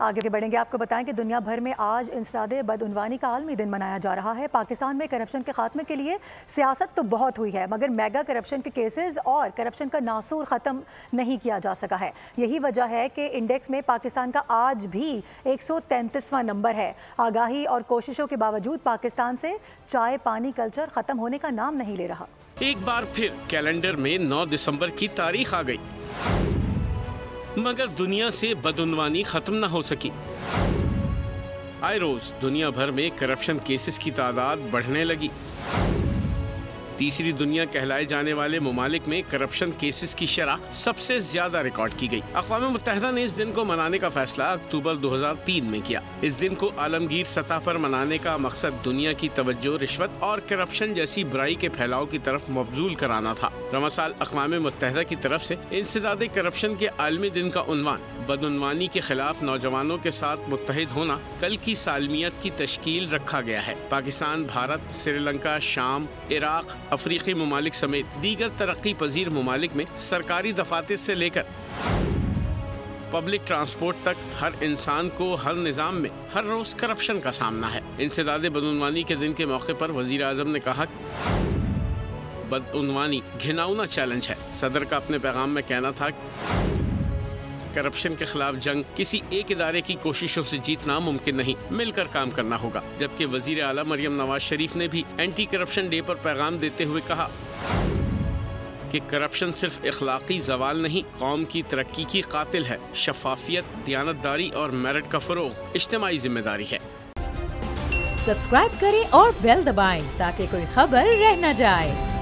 आगे बढ़ेंगे, आपको बताएं कि दुनिया भर में आज इंसदादे बदउनवानी का आलमी दिन मनाया जा रहा है। पाकिस्तान में करप्शन के खात्मे के लिए सियासत तो बहुत हुई है, मगर मेगा करप्शन के केसेस और करप्शन का नासूर ख़त्म नहीं किया जा सका है। यही वजह है कि इंडेक्स में पाकिस्तान का आज भी 133वां नंबर है। आगाही और कोशिशों के बावजूद पाकिस्तान से चाय पानी कल्चर ख़त्म होने का नाम नहीं ले रहा। एक बार फिर कैलेंडर में 9 दिसंबर की तारीख आ गई, मगर दुनिया से बदउनवानी खत्म न हो सकी। आए रोज दुनिया भर में करप्शन केसेस की तादाद बढ़ने लगी। तीसरी दुनिया कहलाए जाने वाले ममालिक में करप्शन केसेस की शरह सबसे ज्यादा रिकॉर्ड की गई। अक़वाम मुत्तहिदा ने इस दिन को मनाने का फैसला अक्टूबर 2003 में किया। इस दिन को आलमगीर सतह पर मनाने का मकसद दुनिया की तवज्जो रिश्वत और करप्शन जैसी बुराई के फैलाव की तरफ मबजूल कराना था। रमसाल अक़वाम मुत्तहिदा की तरफ से इंसदादे करप्शन के आलमी दिन का उन्वान बदउनवानी के खिलाफ नौजवानों के साथ मुत्तहिद होना कल की सालमियत की तश्कील रखा गया है। पाकिस्तान, भारत, श्रीलंका, शाम, इराक, अफ्रीकी ममालिक समेत दीगर तरक्की पजीर ममालिक में सरकारी दफातर से लेकर पब्लिक ट्रांसपोर्ट तक हर इंसान को हर निज़ाम में हर रोज करप्शन का सामना है। इंसदादे बदउनवानी के दिन के मौके पर वज़ीर आज़म ने कहा, बदउनवानी घिनौना चैलेंज है। सदर का अपने पैगाम में कहना था, करप्शन के खिलाफ जंग किसी एक इदारे की कोशिशों से जीतना मुमकिन नहीं, मिलकर काम करना होगा। जबकि वजीर आला मरियम नवाज शरीफ ने भी एंटी करप्शन डे पर पैगाम देते हुए कहा कि करप्शन सिर्फ इखलाकी जवाल नहीं, कौम की तरक्की की कातिल है। शफाफियत, दियानतदारी और मेरिट का फरोग इज्तिमाई जिम्मेदारी है। सब्सक्राइब करें और बेल दबाएं ताकि कोई खबर रह न जाए।